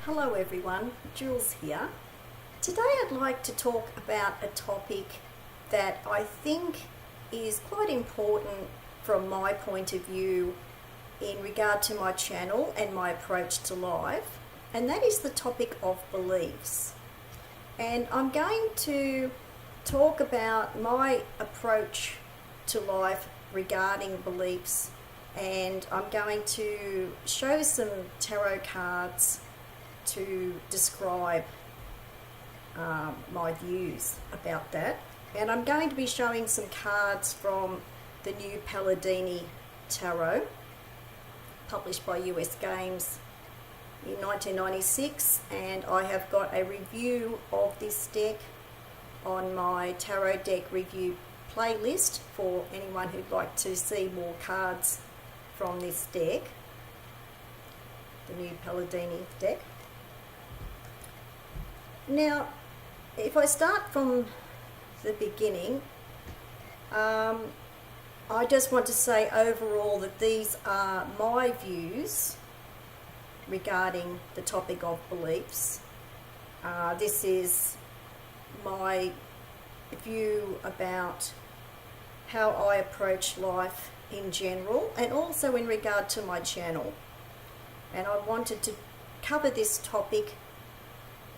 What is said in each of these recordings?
Hello everyone, Jules here. Today I'd like to talk about a topic that I think is quite important from my point of view in regard to my channel and my approach to life, and that is the topic of beliefs. And I'm going to talk about my approach to life regarding beliefs, and I'm going to show some tarot cards to describe my views about that. And I'm going to be showing some cards from the new Palladini Tarot, published by U.S.Games in 1996, and I have got a review of this deck on my tarot deck review playlist for anyone who'd like to see more cards from this deck, the new Palladini deck. Now, if I start from the beginning, I just want to say overall that these are my views regarding the topic of beliefs. This is my view about how I approach life in general and also in regard to my channel. And I wanted to cover this topic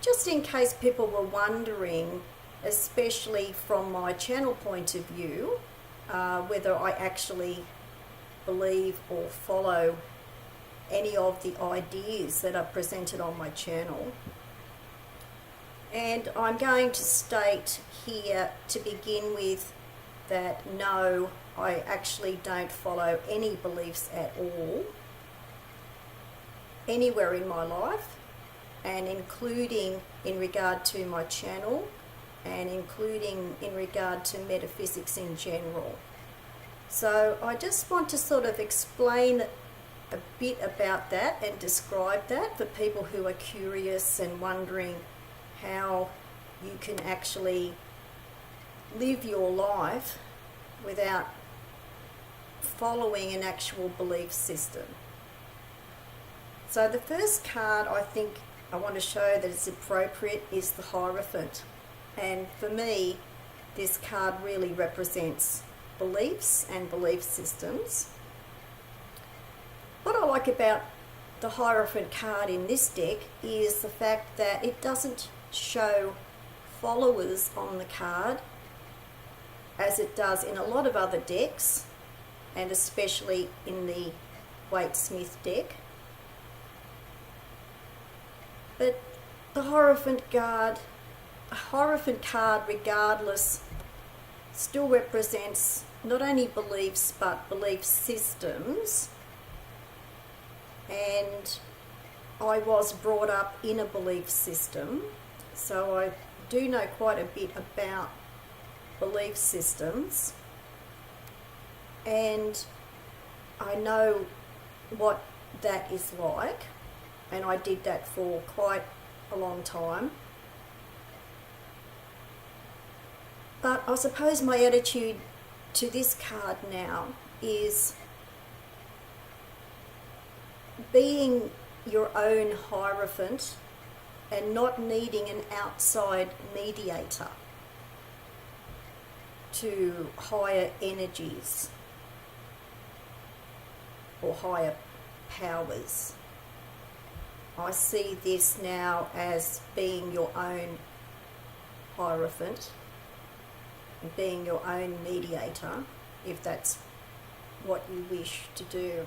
just in case people were wondering, especially from my channel point of view, whether I actually believe or follow any of the ideas that are presented on my channel. And I'm going to state here to begin with that no, I actually don't follow any beliefs at all, anywhere in my life, and including in regard to my channel and including in regard to metaphysics in general. So I just want to sort of explain a bit about that and describe that for people who are curious and wondering how you can actually live your life without following an actual belief system. So the first card I think I want to show that is appropriate is the Hierophant. And for me, this card really represents beliefs and belief systems. What I like about the Hierophant card in this deck is the fact that it doesn't show followers on the card as it does in a lot of other decks, and especially in the Waite-Smith deck. But the Hierophant card regardless still represents not only beliefs but belief systems, and I was brought up in a belief system, so I do know quite a bit about belief systems, and I know what that is like, and I did that for quite a long time. But I suppose my attitude to this card now is being your own Hierophant and not needing an outside mediator to higher energies or higher powers. I see this now as being your own Hierophant and being your own mediator, if that's what you wish to do.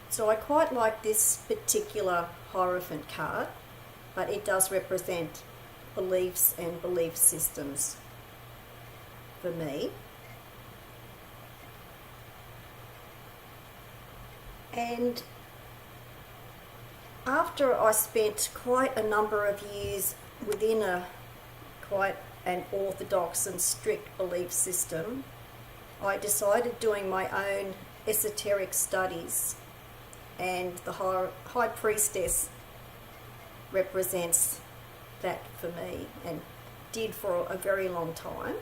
So I quite like this particular Hierophant card, but it does represent beliefs and belief systems for me. And after I spent quite a number of years within quite an orthodox and strict belief system, I decided doing my own esoteric studies, and the High Priestess represents that for me and did for a very long time.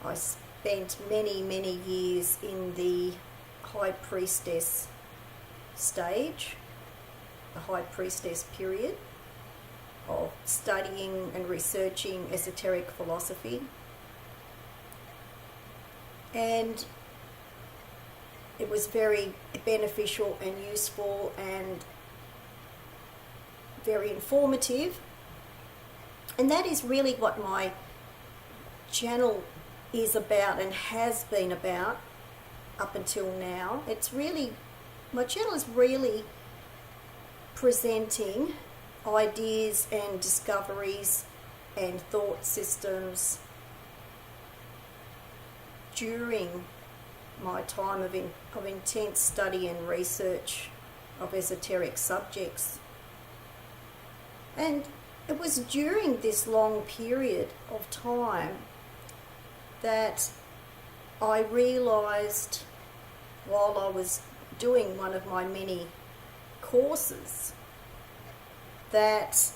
I spent many years in the High Priestess stage, the High Priestess period of studying and researching esoteric philosophy. And it was very beneficial and useful and very informative. And that is really what my channel is about and has been about up until now. It's really, my channel is really presenting ideas and discoveries and thought systems during my time of intense study and research of esoteric subjects. And it was during this long period of time that I realised, while I was doing one of my many courses, that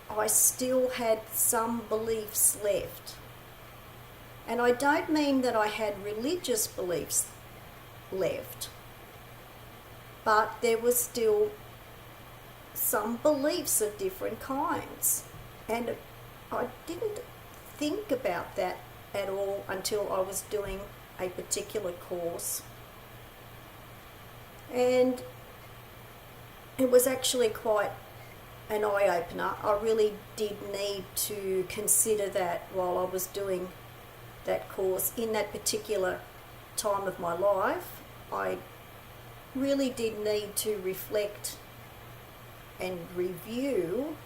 I still had some beliefs left. And I don't mean that I had religious beliefs left, but there was still some beliefs of different kinds. And I didn't think about that at all until I was doing a particular course. And it was actually quite an eye-opener. I really did need to consider that while I was doing that course in that particular time of my life. I really did need to reflect and review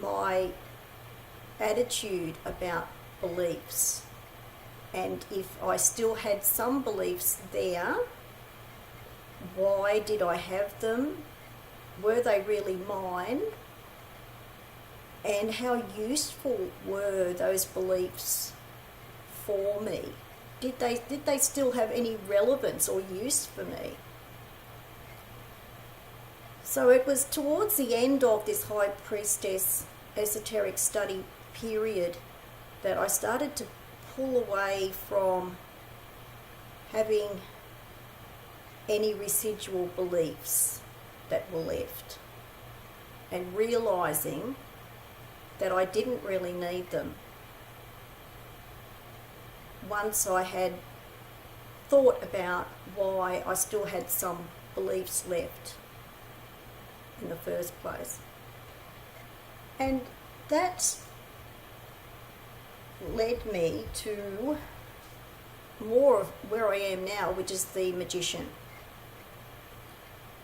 my attitude about beliefs, and if I still had some beliefs there, why did I have them? Were they really mine? And how useful were those beliefs for me? Did they still have any relevance or use for me? So it was towards the end of this High Priestess esoteric study period that I started to pull away from having any residual beliefs that were left, and realising that I didn't really need them once I had thought about why I still had some beliefs left in the first place. And that led me to more of where I am now, which is the Magician.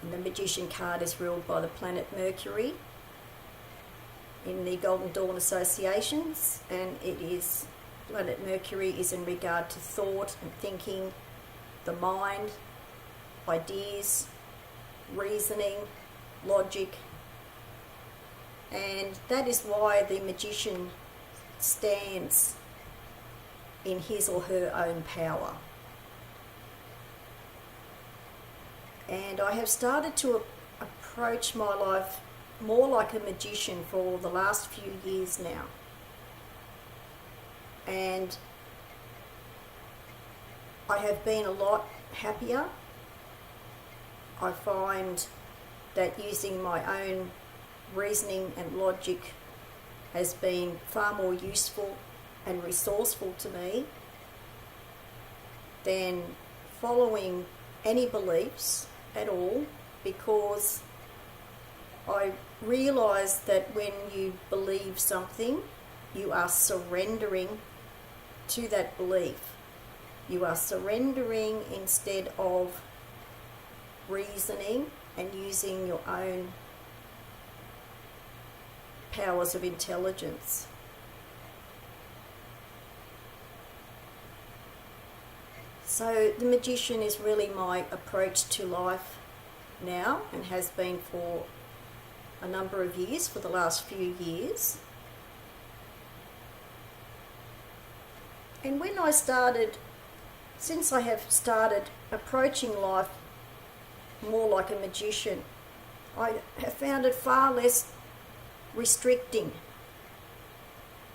And the Magician card is ruled by the planet Mercury in the Golden Dawn associations, and it is, planet Mercury is in regard to thought and thinking, the mind, ideas, reasoning, logic, and that is why the Magician stands in his or her own power. And I have started to approach my life more like a magician for the last few years now. And I have been a lot happier. I find that using my own reasoning and logic has been far more useful and resourceful to me than following any beliefs at all, because I realise that when you believe something, you are surrendering to that belief. You are surrendering instead of reasoning and using your own powers of intelligence. So the Magician is really my approach to life now, and has been for a number of years, for the last few years. And when I started, since I have started approaching life more like a magician, I have found it far less restricting.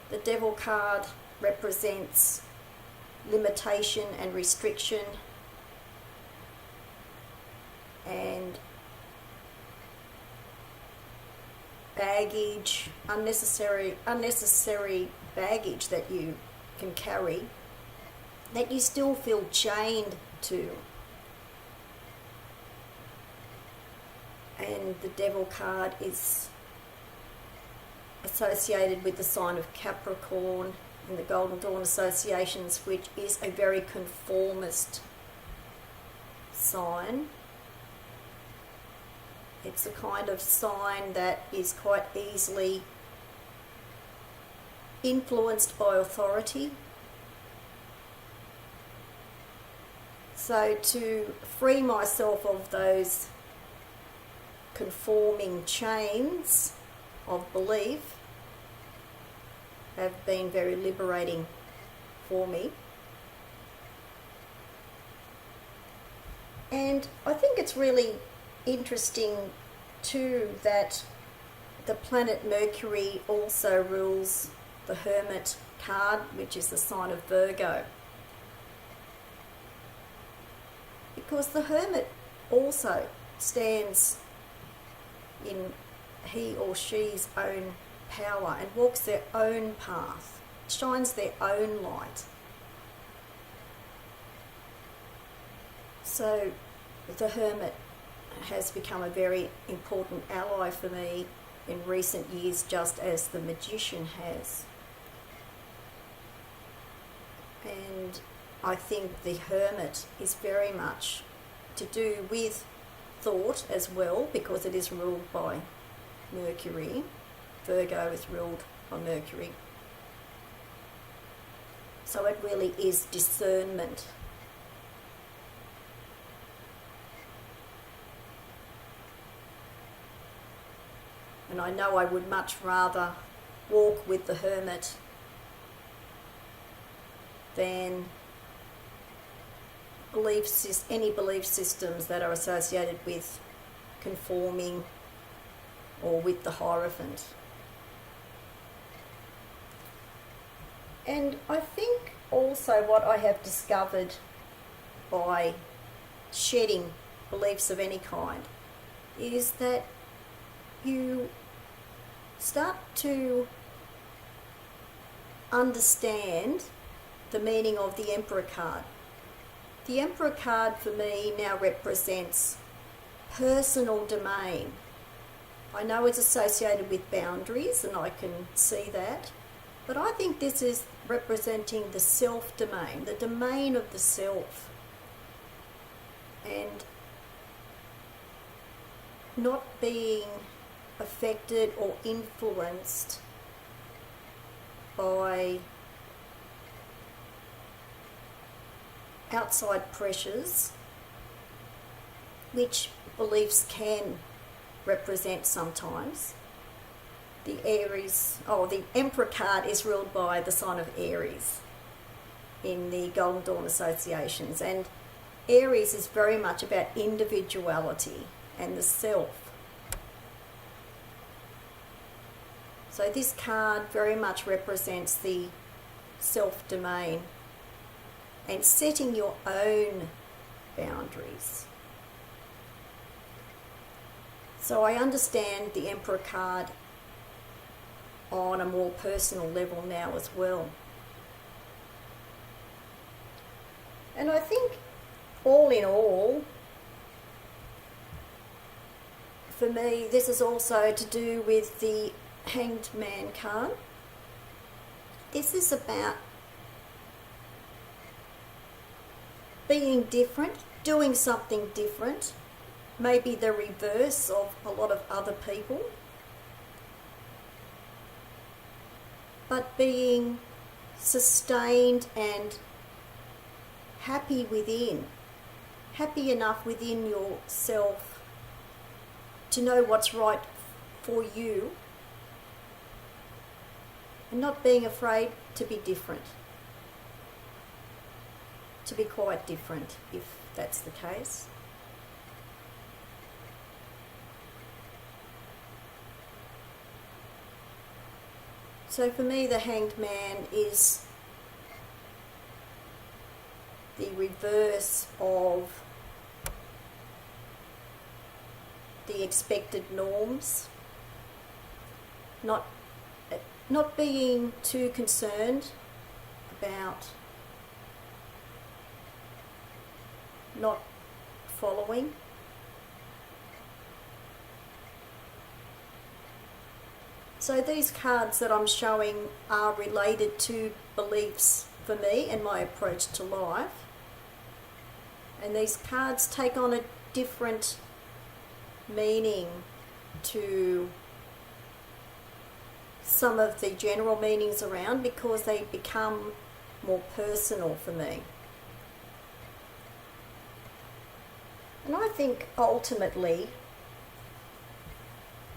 The Devil card represents limitation and restriction, and baggage, unnecessary baggage that you can carry, that you still feel chained to. And the Devil card is associated with the sign of Capricorn in the Golden Dawn associations, which is a very conformist sign. It's a kind of sign that is quite easily influenced by authority. So to free myself of those conforming chains of belief have been very liberating for me. And I think it's really interesting too that the planet Mercury also rules the Hermit card, which is the sign of Virgo. Because the Hermit also stands in he or she's own power and walks their own path, shines their own light. So the Hermit has become a very important ally for me in recent years, just as the Magician has. And I think the Hermit is very much to do with thought as well, because it is ruled by Mercury. Virgo is ruled by Mercury. So it really is discernment. And I know I would much rather walk with the Hermit than any belief systems that are associated with conforming or with the Hierophant. And I think also what I have discovered by shedding beliefs of any kind is that you start to understand the meaning of the Emperor card. The Emperor card for me now represents personal domain. I know it's associated with boundaries, and I can see that, but I think this is representing the self-domain, the domain of the self, and not being affected or influenced by outside pressures, which beliefs can represent sometimes. The Emperor card is ruled by the sign of Aries in the Golden Dawn associations, and Aries is very much about individuality and the self. So this card very much represents the self-domain and setting your own boundaries. So I understand the Emperor card on a more personal level now as well. And I think all in all, for me, this is also to do with the Hanged Man card. This is about being different, doing something different, maybe the reverse of a lot of other people, but being sustained and happy within, happy enough within yourself to know what's right for you, and not being afraid to be different, to be quite different if that's the case. So for me, the Hanged Man is the reverse of the expected norms, not being too concerned about not following. So these cards that I'm showing are related to beliefs for me and my approach to life. And these cards take on a different meaning to some of the general meanings around because they become more personal for me. And I think ultimately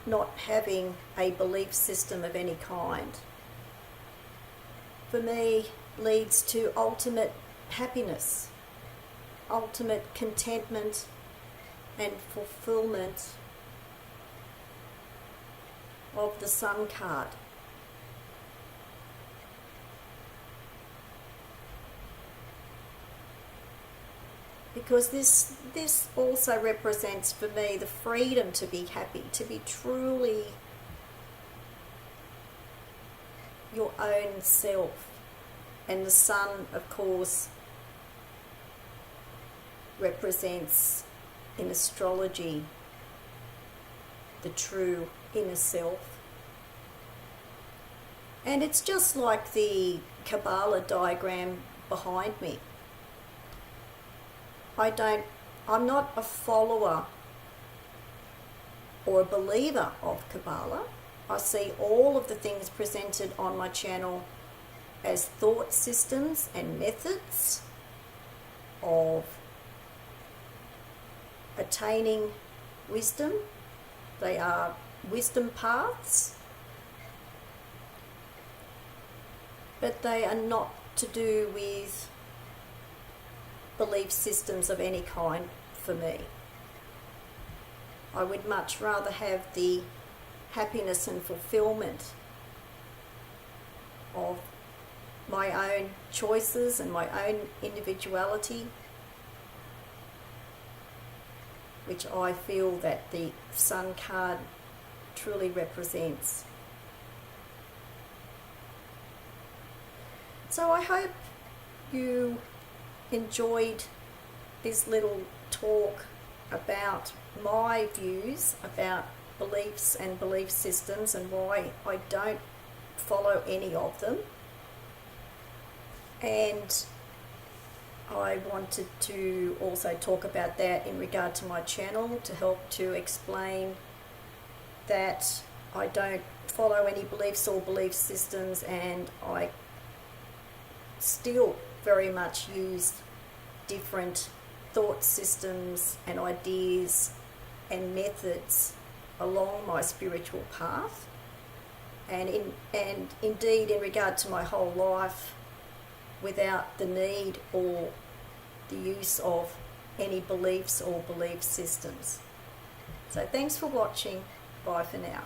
not having a belief system of any kind for me leads to ultimate happiness, ultimate contentment and fulfillment of the Sun card. Because this also represents for me the freedom to be happy, to be truly your own self. And the Sun, of course, represents in astrology the true inner self. And it's just like the Kabbalah diagram behind me. I'm not a follower or a believer of Kabbalah. I see all of the things presented on my channel as thought systems and methods of attaining wisdom. They are wisdom paths, but they are not to do with belief systems of any kind for me. I would much rather have the happiness and fulfillment of my own choices and my own individuality, which I feel that the Sun card truly represents. So I hope you enjoyed this little talk about my views about beliefs and belief systems and why I don't follow any of them. And I wanted to also talk about that in regard to my channel to help to explain that I don't follow any beliefs or belief systems, and I still very much use different thought systems and ideas and methods along my spiritual path, and indeed in regard to my whole life, without the need or the use of any beliefs or belief systems. So thanks for watching. Bye for now.